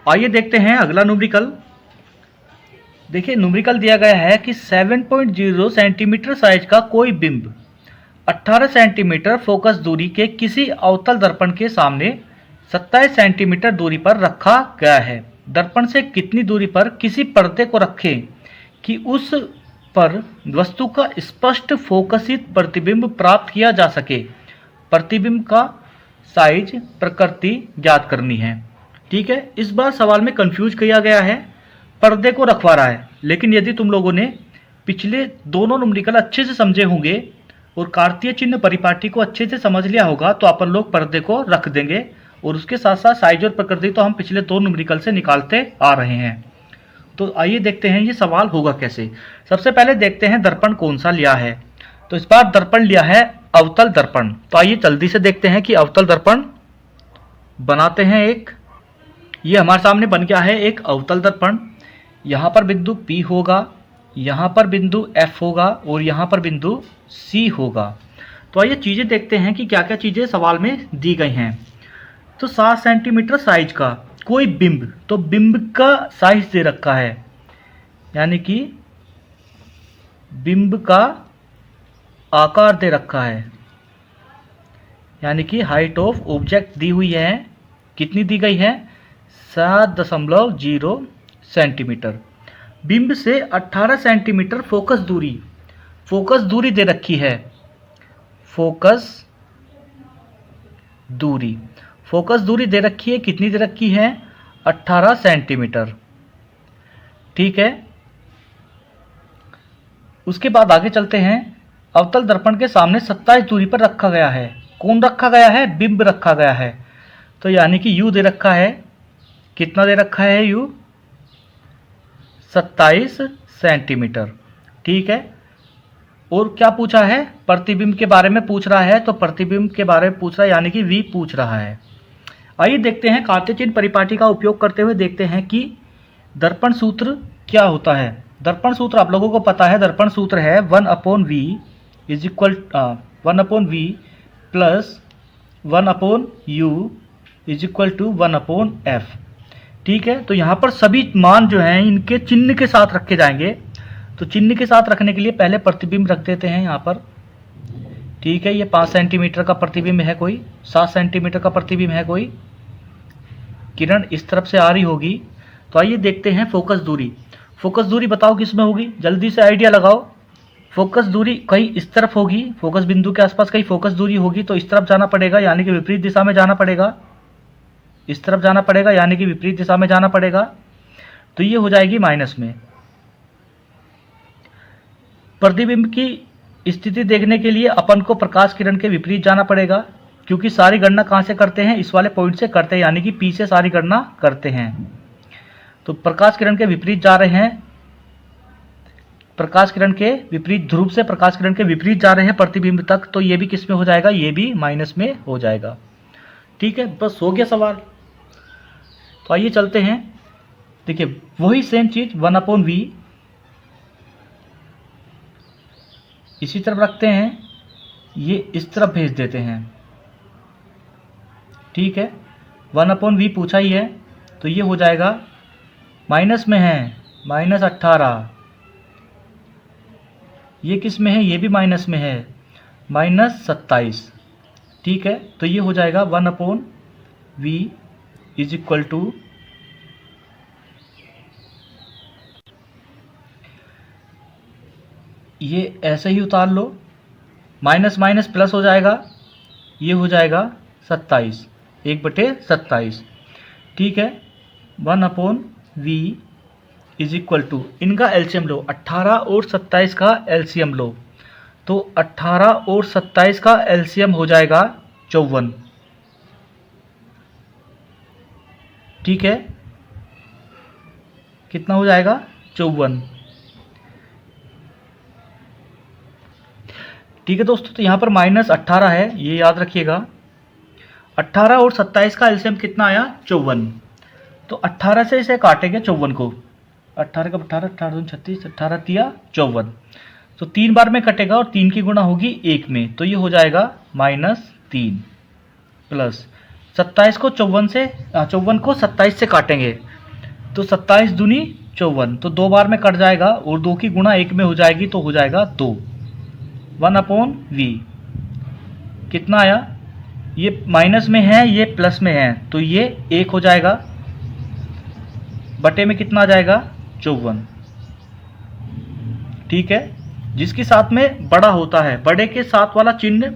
आइए देखते हैं अगला न्यूमेरिकल। देखिए न्यूमेरिकल दिया गया है कि 7.0 सेंटीमीटर साइज का कोई बिंब 18 सेंटीमीटर फोकस दूरी के किसी अवतल दर्पण के सामने 27 सेंटीमीटर दूरी पर रखा गया है। दर्पण से कितनी दूरी पर किसी पर्दे को रखें कि उस पर वस्तु का स्पष्ट फोकसित प्रतिबिंब प्राप्त किया जा सके। प्रतिबिंब का साइज प्रकृति ज्ञात करनी है। ठीक है, इस बार सवाल में कंफ्यूज किया गया है, पर्दे को रखवा रहा है, लेकिन यदि तुम लोगों ने पिछले दोनों न्यूमेरिकल अच्छे से समझे होंगे और कार्तीय चिन्ह परिपाटी को अच्छे से समझ लिया होगा तो अपन लोग पर्दे को रख देंगे, और उसके साथ साथ साइज और प्रकृति तो हम पिछले दो न्यूमेरिकल से निकालते आ रहे हैं। तो आइए देखते हैं ये सवाल होगा कैसे। सबसे पहले देखते हैं दर्पण कौन सा लिया है। तो इस बार दर्पण लिया है अवतल दर्पण। तो आइए जल्दी से देखते हैं कि अवतल दर्पण बनाते हैं एक। ये हमारे सामने बन गया है एक अवतल दर्पण। यहाँ पर बिंदु P होगा, यहाँ पर बिंदु F होगा और यहाँ पर बिंदु C होगा। तो आइए चीज़ें देखते हैं कि क्या क्या चीज़ें सवाल में दी गई हैं। तो 7 सेंटीमीटर साइज का कोई बिंब, तो बिंब का साइज दे रखा है, यानी कि बिंब का आकार दे रखा है, यानी कि हाइट ऑफ ऑब्जेक्ट दी हुई है। कितनी दी गई है? 7.0 सेंटीमीटर। बिंब से 18 सेंटीमीटर फोकस दूरी दे रखी है। फोकस दूरी दे रखी है। कितनी दे रखी है? 18 सेंटीमीटर। ठीक है, उसके बाद आगे चलते हैं। अवतल दर्पण के सामने 27 दूरी पर रखा गया है। कौन रखा गया है? बिंब रखा गया है। तो यानी कि U दे रखा है। कितना दे रखा है U? 27 सेंटीमीटर। ठीक है, और क्या पूछा है? प्रतिबिंब के बारे में पूछ रहा है। तो प्रतिबिंब के बारे में पूछ रहा है, यानी कि V पूछ रहा है। आइए देखते हैं कार्तीय चिन्ह परिपाटी का उपयोग करते हुए देखते हैं कि दर्पण सूत्र क्या होता है। दर्पण सूत्र आप लोगों को पता है। दर्पण सूत्र है 1/V is equal 1/V plus 1/U is equal to 1/F। ठीक है, तो यहाँ पर सभी मान जो हैं इनके चिन्ह के साथ रखे जाएंगे। तो चिन्ह के साथ रखने के लिए पहले प्रतिबिंब रख देते हैं यहाँ पर। ठीक है, ये 5 सेंटीमीटर का प्रतिबिंब है कोई, 7 सेंटीमीटर का प्रतिबिंब है कोई। किरण इस तरफ से आ रही होगी। तो आइए देखते हैं फोकस दूरी। फोकस दूरी बताओ किस में होगी? जल्दी से आइडिया लगाओ। फोकस दूरी कहीं इस तरफ होगी, फोकस बिंदु के आसपास कहीं फोकस दूरी होगी, तो इस तरफ जाना पड़ेगा, यानी कि विपरीत दिशा में जाना पड़ेगा। इस तरफ जाना पड़ेगा, यानी कि विपरीत दिशा में जाना पड़ेगा। तो ये हो जाएगी माइनस में। प्रतिबिंब की स्थिति देखने के लिए अपन को प्रकाश किरण के विपरीत जाना पड़ेगा, क्योंकि सारी गणना कहाँ से करते हैं? इस वाले पॉइंट से करते हैं, यानी कि P से सारी गणना करते हैं। तो प्रकाश किरण के विपरीत जा रहे हैं, प्रकाश किरण के विपरीत ध्रुव से प्रकाश किरण के विपरीत जा रहे हैं प्रतिबिंब तक। तो ये भी किस में हो जाएगा? ये भी माइनस में हो जाएगा। ठीक है, बस हो गया सवाल। तो आइए चलते हैं। देखिए वही सेम चीज 1/V इसी तरफ रखते हैं, ये इस तरफ भेज देते हैं। ठीक है, 1/V पूछा ही है, तो ये हो जाएगा माइनस में है, -18। ये किस में है? ये भी माइनस में है, -27। ठीक है, तो ये हो जाएगा 1/V इज इक्वल टू ये ऐसे ही उतार लो, माइनस माइनस प्लस हो जाएगा, ये हो जाएगा 27, 1/27। ठीक है, 1/V इज इक्वल टू, इनका एलसीएम लो, 18 और 27 का एलसीएम लो। तो 18 और 27 का एलसीएम हो जाएगा 54। ठीक है, कितना हो जाएगा? 54। ठीक है दोस्तों, तो यहाँ पर -18 है, ये याद रखिएगा। 18 और 27 का एलसीएम कितना आया? 54। तो 18 से इसे काटेंगे 54 को, 18 का 18, 18 दूनी 36, 18 तिया 54। तो 3 बार में कटेगा और 3 की गुणा होगी 1 में, तो ये हो जाएगा -3 प्लस 27 को 54 से 57 को 27 से काटेंगे तो 27 दूनी 54, तो 2 बार में कट जाएगा और 2 की गुणा 1 में हो जाएगी तो हो जाएगा 2, 1/v। कितना आया, ये माइनस में है ये प्लस में है तो ये 1 हो जाएगा, बटे में कितना आ जाएगा 54। ठीक है, जिसके साथ में बड़ा होता है, बड़े के साथ वाला चिन्ह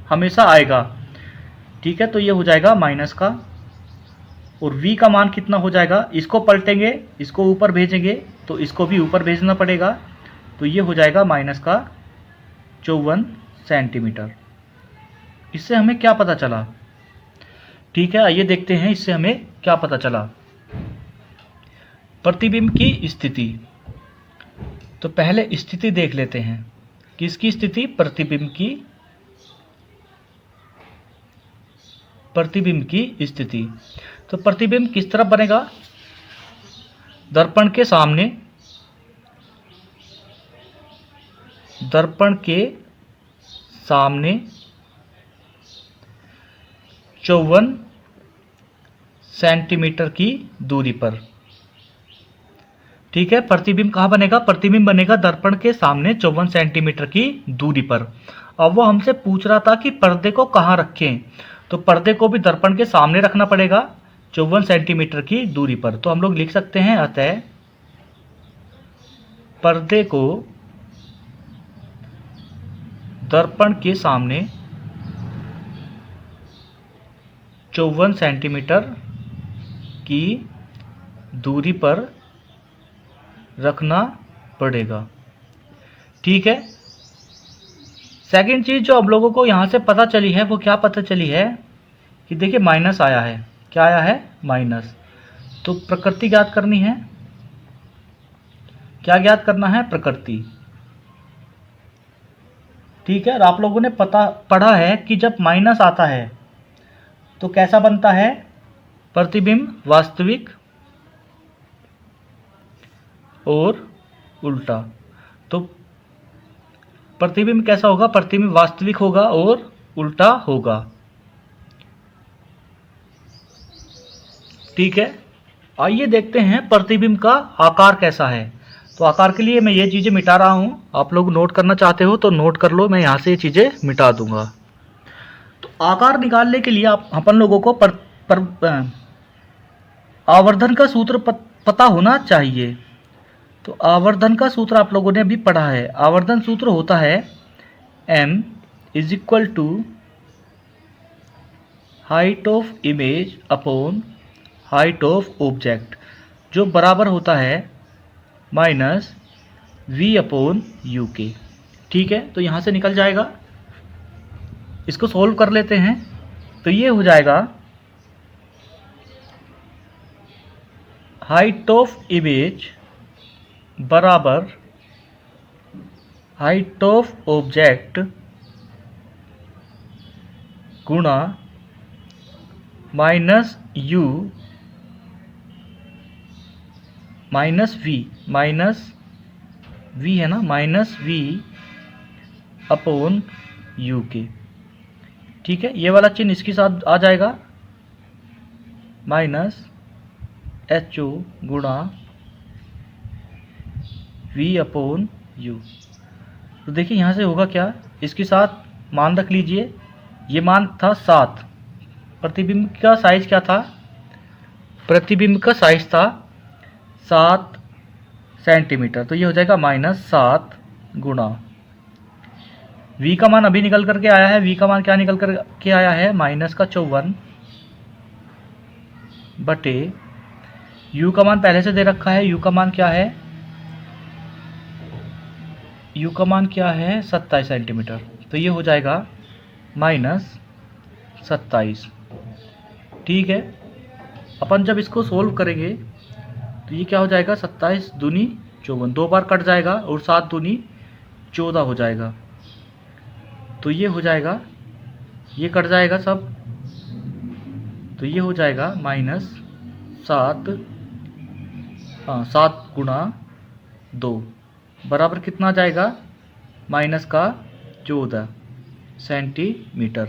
हमेशा आएगा। ठीक है, तो ये हो जाएगा माइनस का, और v का मान कितना हो जाएगा, इसको पलटेंगे, इसको ऊपर भेजेंगे तो इसको भी ऊपर भेजना पड़ेगा, तो ये हो जाएगा माइनस का 54 सेंटीमीटर। इससे हमें क्या पता चला? ठीक है, आइए देखते हैं इससे हमें क्या पता चला। प्रतिबिंब की स्थिति, तो पहले स्थिति देख लेते हैं। किसकी स्थिति? प्रतिबिंब की, प्रतिबिंब की स्थिति। तो प्रतिबिंब किस तरफ बनेगा? दर्पण के सामने, दर्पण के सामने 54 सेंटीमीटर की दूरी पर। ठीक है, प्रतिबिंब कहाँ बनेगा? प्रतिबिंब बनेगा दर्पण के सामने 54 सेंटीमीटर की दूरी पर। अब वो हमसे पूछ रहा था कि पर्दे को कहाँ रखें, तो पर्दे को भी दर्पण के सामने रखना पड़ेगा 54 सेंटीमीटर की दूरी पर। तो हम लोग लिख सकते हैं, अतः पर्दे को दर्पण के सामने 54 सेंटीमीटर की दूरी पर रखना पड़ेगा। ठीक है, सेकंड चीज जो हम लोगों को यहां से पता चली है वो क्या पता चली है कि देखिए माइनस आया है। क्या आया है? माइनस। तो प्रकृति ज्ञात करनी है। क्या ज्ञात करना है? प्रकृति। ठीक है, और आप लोगों ने पढ़ा है कि जब माइनस आता है तो कैसा बनता है? प्रतिबिंब वास्तविक और उल्टा। तो प्रतिबिंब कैसा होगा? प्रतिबिंब वास्तविक होगा और उल्टा होगा। ठीक है, आइए देखते हैं प्रतिबिंब का आकार कैसा है। तो आकार के लिए मैं ये चीज़ें मिटा रहा हूँ, आप लोग नोट करना चाहते हो तो नोट कर लो, मैं यहाँ से ये चीज़ें मिटा दूंगा। तो आकार निकालने के लिए अपन लोगों को आवर्धन का सूत्र पता होना चाहिए। तो आवर्धन का सूत्र आप लोगों ने भी पढ़ा है। आवर्धन सूत्र होता है m = height of image upon height of object, जो बराबर होता है -v/u के। ठीक है, तो यहाँ से निकल जाएगा। इसको सोल्व कर लेते हैं। तो ये हो जाएगा हाइट ऑफ इमेज बराबर हाइट ऑफ ऑब्जेक्ट गुणा -u -v है ना, -v/u के। ठीक है, ये वाला चिन्ह इसके साथ आ जाएगा, -ho गुणा v/u। तो देखिए यहाँ से होगा क्या, इसके साथ मान रख लीजिए। ये मान था 7। प्रतिबिंब का साइज क्या था? प्रतिबिंब का साइज था 7 सेंटीमीटर। तो ये हो जाएगा -7 गुणा v का मान अभी निकल करके आया है। v का मान क्या निकल करके आया है? -54 बटे u का मान पहले से दे रखा है। u का मान क्या है? u का मान क्या है? 27 सेंटीमीटर। तो ये हो जाएगा -27। ठीक है, अपन जब इसको सोल्व करेंगे तो ये क्या हो जाएगा? 27 दूनी 54, 2 बार कट जाएगा और 7 दूनी 14 हो जाएगा। तो ये हो जाएगा, ये कट जाएगा सब, तो ये हो जाएगा -7 गुणा 2 बराबर कितना आ जाएगा? -14 सेंटीमीटर।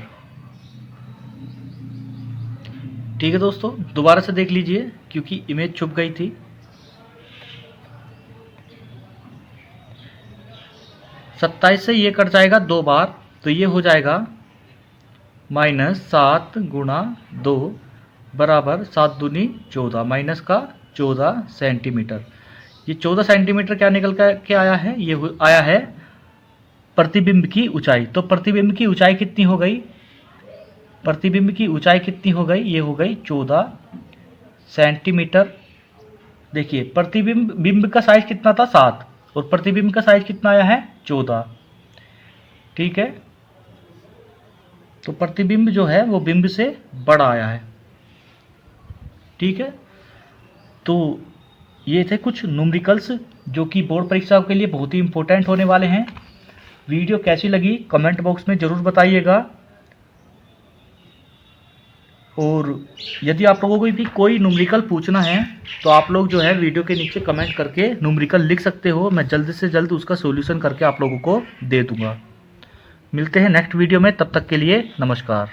ठीक है दोस्तों, दोबारा से देख लीजिए क्योंकि इमेज छुप गई थी। 27 से ये कट जाएगा 2 बार, तो ये हो जाएगा -7 गुणा 2 बराबर 7 दूनी 14, माइनस का 14 सेंटीमीटर। ये 14 सेंटीमीटर क्या निकल के आया है, ये आया है प्रतिबिंब की ऊंचाई। तो प्रतिबिंब की ऊंचाई कितनी हो गई, प्रतिबिंब की ऊंचाई कितनी हो गई, ये हो गई 14 सेंटीमीटर। देखिए बिंब का साइज कितना था 7 और प्रतिबिंब का साइज कितना आया है 14। ठीक है, तो प्रतिबिंब जो है वो बिंब से बड़ा आया है। ठीक है, तो ये थे कुछ न्यूमेरिकल्स जो कि बोर्ड परीक्षाओं के लिए बहुत ही इंपॉर्टेंट होने वाले हैं। वीडियो कैसी लगी कमेंट बॉक्स में ज़रूर बताइएगा, और यदि आप लोगों को भी कोई न्यूमेरिकल पूछना है तो आप लोग जो है वीडियो के नीचे कमेंट करके न्यूमेरिकल लिख सकते हो, मैं जल्द से जल्द उसका सॉल्यूशन करके आप लोगों को दे दूंगा। मिलते हैं नेक्स्ट वीडियो में, तब तक के लिए नमस्कार।